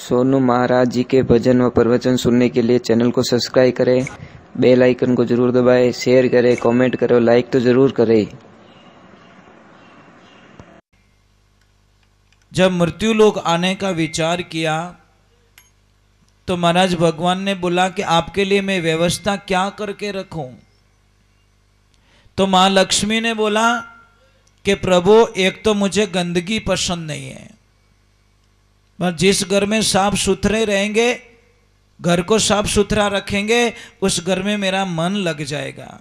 सोनू महाराज जी के भजन व प्रवचन सुनने के लिए चैनल को सब्सक्राइब करें, बेल आइकन को जरूर दबाएं, शेयर करें, कमेंट करें, लाइक तो जरूर करें। जब मृत्यु लोक आने का विचार किया तो महाराज भगवान ने बोला कि आपके लिए मैं व्यवस्था क्या करके रखूं। तो मां लक्ष्मी ने बोला कि प्रभु, एक तो मुझे गंदगी पसंद नहीं है, पर जिस घर में साफ सुथरे रहेंगे, घर को साफ सुथरा रखेंगे, उस घर में मेरा मन लग जाएगा।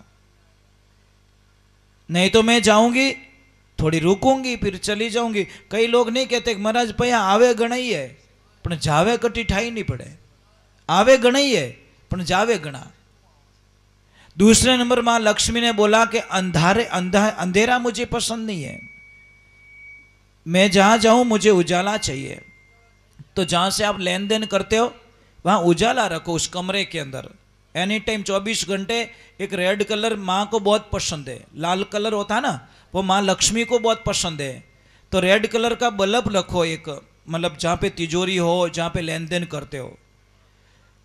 नहीं तो मैं जाऊंगी, थोड़ी रुकूंगी, फिर चली जाऊंगी। कई लोग नहीं कहते महाराज भैया आवे गणाई है पण जावे कटी ठाई नहीं पड़े। आवे गणाई है पण जावे गणा। दूसरे नंबर मां लक्ष्मी ने बोला कि अंधेरा मुझे पसंद नहीं है, मैं जहां जाऊं मुझे उजाला चाहिए। तो जहां से आप लेन देन करते हो वहां उजाला रखो उस कमरे के अंदर। एनी टाइम 24 घंटे। एक रेड कलर माँ को बहुत पसंद है, लाल कलर होता है ना, वो माँ लक्ष्मी को बहुत पसंद है। तो रेड कलर का बल्ब रखो एक, मतलब जहाँ पे तिजोरी हो, जहाँ पे लेन देन करते हो।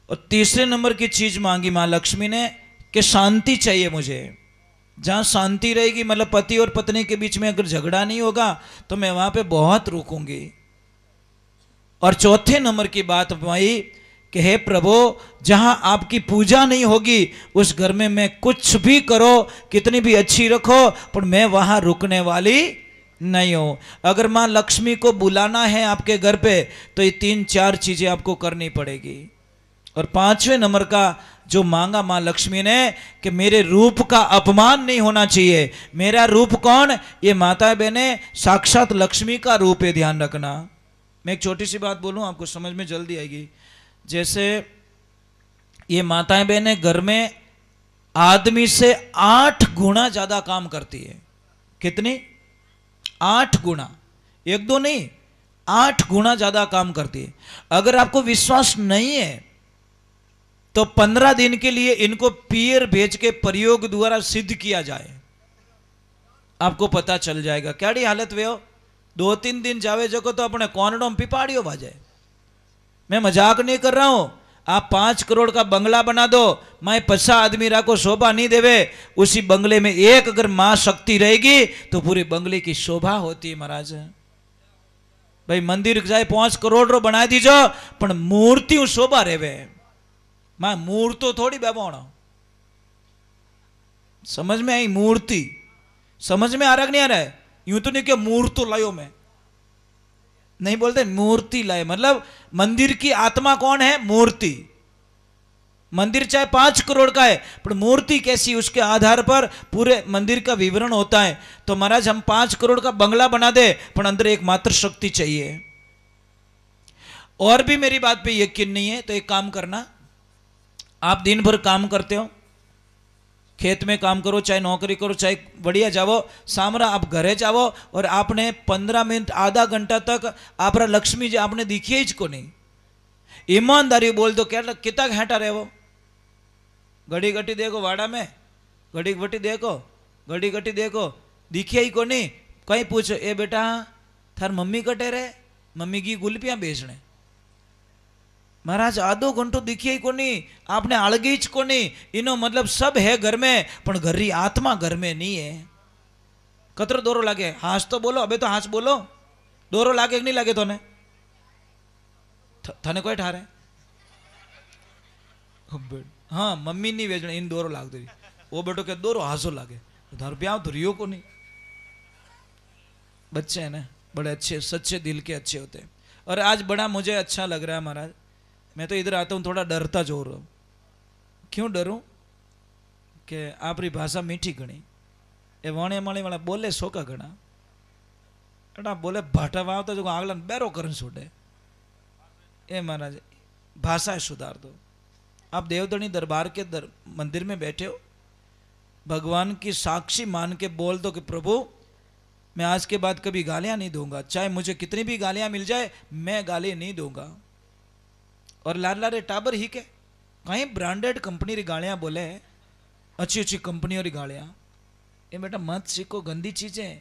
और तीसरे नंबर की चीज मांगी माँ लक्ष्मी ने कि शांति चाहिए मुझे। जहाँ शांति रहेगी, मतलब पति और पत्नी के बीच में अगर झगड़ा नहीं होगा तो मैं वहाँ पे बहुत रुकूंगी। और चौथे नंबर की बात भाई कि हे प्रभु, जहां आपकी पूजा नहीं होगी उस घर में मैं कुछ भी करो, कितनी भी अच्छी रखो, पर मैं वहां रुकने वाली नहीं हूं। अगर मां लक्ष्मी को बुलाना है आपके घर पे तो ये 3-4 चीजें आपको करनी पड़ेगी। और 5वें नंबर का जो मांगा मां लक्ष्मी ने कि मेरे रूप का अपमान नहीं होना चाहिए। मेरा रूप कौन? ये माता बहने साक्षात लक्ष्मी का रूप है, ध्यान रखना। मैं एक छोटी सी बात बोलूं, आपको समझ में जल्दी आएगी। जैसे ये माताएं बहनें घर में आदमी से 8 गुना ज्यादा काम करती है। कितनी? 8 गुना। 1-2 नहीं, 8 गुना ज्यादा काम करती है। अगर आपको विश्वास नहीं है तो 15 दिन के लिए इनको पीर भेज के प्रयोग द्वारा सिद्ध किया जाए, आपको पता चल जाएगा क्या हालत वे हो। 2-3 दिन जावे जको तो अपने कौनडों पिपाड़ियों बाजे। मैं मजाक नहीं कर रहा हूं। आप 5 करोड़ का बंगला बना दो, मैं 50 आदमी को शोभा नहीं देवे, उसी बंगले में एक अगर मां शक्ति रहेगी तो पूरे बंगले की शोभा होती है महाराज। भाई मंदिर जाए 5 करोड़ रो बना दीजो, पण मूर्ति शोभा रेवे। मां मूर्तो थोड़ी बेबोणो। समझ में आई? मूर्ति समझ में आ रहा नहीं आ रहा है? यूं तो नहीं कि मूर्तो लायो, मैं नहीं बोलते मूर्ति लाए, मतलब मंदिर की आत्मा कौन है? मूर्ति। मंदिर चाहे 5 करोड़ का है, पर मूर्ति कैसी, उसके आधार पर पूरे मंदिर का विवरण होता है। तो महाराज हम 5 करोड़ का बंगला बना दे, पर अंदर एक मात्र शक्ति चाहिए। और भी मेरी बात पे यकीन नहीं है तो एक काम करना, आप दिन भर काम करते हो, खेत में काम करो, चाहे नौकरी करो, चाहे बढ़िया जाओ, सामरा आप घरे जाओ और आपने 15 मिनट आधा घंटा तक आप लक्ष्मी जी आपने दिखिए ही को नहीं। ईमानदारी बोल दो, क्या कितना घंटा रहे वो? घड़ी घटी देखो वाड़ा में, घड़ी घटी देखो, घड़ी घटी देखो, दिखिए ही को नहीं। कहीं पूछो, ए बेटा थार मम्मी कटे रहे? मम्मी की गुलपियां बेचने। महाराज आधो घंटो दिखिए को नहीं, आपने आड़गी को नहीं। इनो मतलब सब है घर में, पर घर री आत्मा घर में नहीं है। कतरो दोरो लागे? हाथ तो बोलो, अबे तो हाथ बोलो। दोरो लागे कि नहीं लागे? तोने थाने कोई ठारे? हाँ मम्मी नहीं बेचने, इन दोरो लाग दे। वो बेटो के दोरो हासो लागे, धर ब्याह तो रियो को नहीं। बच्चे हैं ना, बड़े अच्छे सच्चे दिल के अच्छे होते हैं। और आज बड़ा मुझे अच्छा लग रहा है महाराज। मैं तो इधर आता हूँ थोड़ा डरता जोर हूँ। क्यों डरूं? कि आपरी भाषा मीठी घणी, ए वाणे माणे वाला बोले सोका घना, एटा बोले भाटा वाव तो जो आगला बैरो करन छोड़े। ए महाराज भाषा सुधार दो। आप देवधनी दरबार के मंदिर में बैठे हो, भगवान की साक्षी मान के बोल दो कि प्रभु मैं आज के बाद कभी गालियां नहीं दूंगा, चाहे मुझे कितनी भी गालियां मिल जाए मैं गाली नहीं दूंगा। और लाडला रे टाबर ही के कहीं ब्रांडेड कंपनी री गालियां बोले, अच्छी अच्छी कंपनियों री गालियां। ये बेटा मत सीखो, गंदी चीजें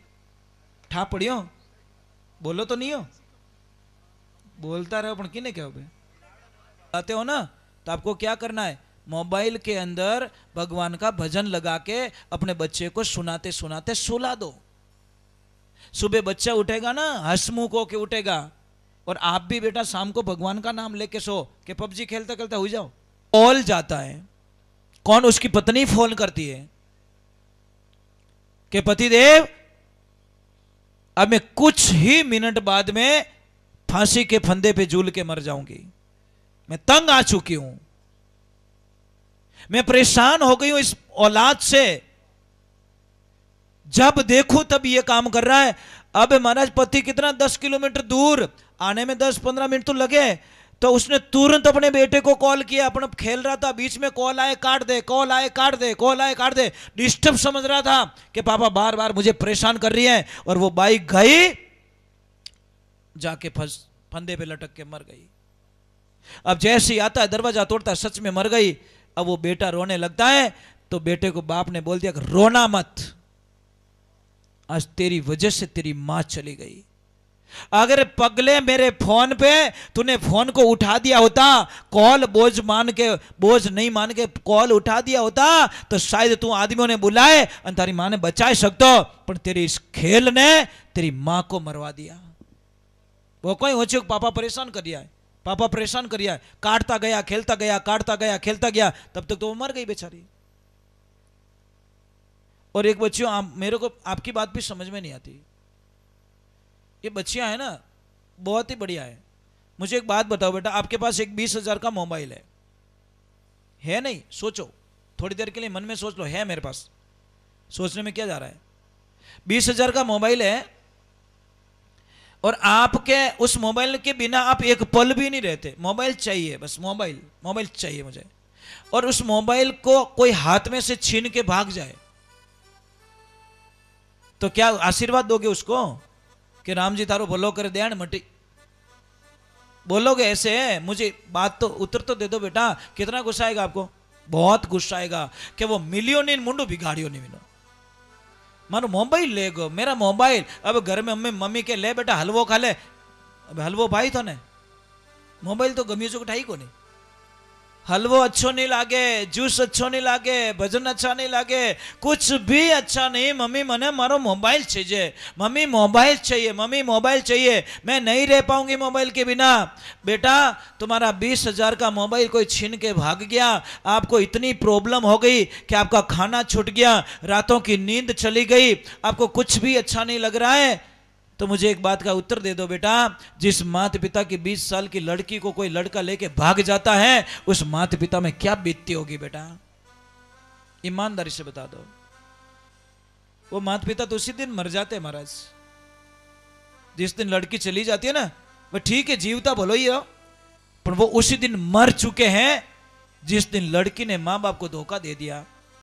ठा पड़ियो, बोलो तो नहीं हो। बोलता रहो पण किने कहो बे आते हो ना, तो आपको क्या करना है, मोबाइल के अंदर भगवान का भजन लगा के अपने बच्चे को सुनाते सुनाते सुला दो। सुबह बच्चा उठेगा ना हंसमुख होके उठेगा, और आप भी बेटा शाम को भगवान का नाम लेके सो कि पबजी खेलते खेलते हो जाओ। कॉल जाता है, कौन, उसकी पत्नी फोन करती है कि पतिदेव अब मैं कुछ ही मिनट बाद में फांसी के फंदे पे झूल के मर जाऊंगी, मैं तंग आ चुकी हूं, मैं परेशान हो गई हूं इस औलाद से, जब देखो तब ये काम कर रहा है। अब महाराज पति कितना 10 किलोमीटर दूर, आने में 10-15 मिनट तो लगे, तो उसने तुरंत अपने बेटे को कॉल किया, अपना खेल रहा था, बीच में कॉल आए काट दे, कॉल आए काट दे, कॉल आए काट दे, डिस्टर्ब समझ रहा था कि पापा बार बार मुझे परेशान कर रही है, और वो बाइक गई जाके फंदे पे लटक के मर गई। अब जैसे ही आता है दरवाजा तोड़ता है, सच में मर गई। अब वो बेटा रोने लगता है, तो बेटे को बाप ने बोल दिया कि रोना मत, आज तेरी वजह से तेरी मां चली गई। अगर पगले मेरे फोन पे तूने फोन को उठा दिया होता, कॉल बोझ नहीं मान के कॉल उठा दिया होता, तो शायद तू आदमियों ने बुलाए और तारी मां ने बचा सकतो, पर तेरे इस खेल ने तेरी मां को मरवा दिया। वो कोई हो चुक पापा परेशान कर दिया है, पापा परेशान कर दिया है, काटता गया खेलता गया, काटता गया खेलता गया, तब तक तो वो मर गई बेचारी। और एक बच्चियों, मेरे को आपकी बात भी समझ में नहीं आती, ये बच्चियां है ना बहुत ही बढ़िया है। मुझे एक बात बताओ बेटा, आपके पास एक 20,000 का मोबाइल है नहीं? सोचो थोड़ी देर के लिए, मन में सोच लो, है मेरे पास, सोचने में क्या जा रहा है। 20,000 का मोबाइल है, और आपके उस मोबाइल के बिना आप एक पल भी नहीं रहते, मोबाइल चाहिए, बस मोबाइल चाहिए मुझे। और उस मोबाइल को कोई हाथ में से छीन के भाग जाए तो क्या आशीर्वाद दोगे उसको कि राम जी तारो भलो करे देण मटी? बोलोगे ऐसे? मुझे बात तो उत्तर तो दे दो बेटा, कितना गुस्सा आएगा आपको? बहुत गुस्सा आएगा कि वो मिलियन इन मुंडू बिगाड़ियो नहीं मिलो, मारो मोबाइल ले गो, मेरा मोबाइल। अब घर में मम्मी के ले बेटा हलवो खा ले, अब हलवो भाई तो ने, मोबाइल तो गमी चुक ठाई को नहीं, हलवो अच्छो नहीं लागे, जूस अच्छो नहीं लागे, भजन अच्छा नहीं लागे, कुछ भी अच्छा नहीं, मम्मी मने मारो मोबाइल चाहिए, मम्मी मोबाइल चाहिए, मम्मी मोबाइल चाहिए, मैं नहीं रह पाऊंगी मोबाइल के बिना। बेटा तुम्हारा 20,000 का मोबाइल कोई छीन के भाग गया, आपको इतनी प्रॉब्लम हो गई कि आपका खाना छूट गया, रातों की नींद चली गई, आपको कुछ भी अच्छा नहीं लग रहा है, तो मुझे एक बात का उत्तर दे दो बेटा, जिस माता पिता की 20 साल की लड़की को कोई लड़का लेके भाग जाता है, उस माता पिता में क्या बीतती होगी बेटा? ईमानदारी से बता दो। वो माता पिता तो उसी दिन मर जाते हैं महाराज, जिस दिन लड़की चली जाती है ना, वो ठीक है जीवता भलो ही हो, पर वो उसी दिन मर चुके हैं जिस दिन लड़की ने मां बाप को धोखा दे दिया।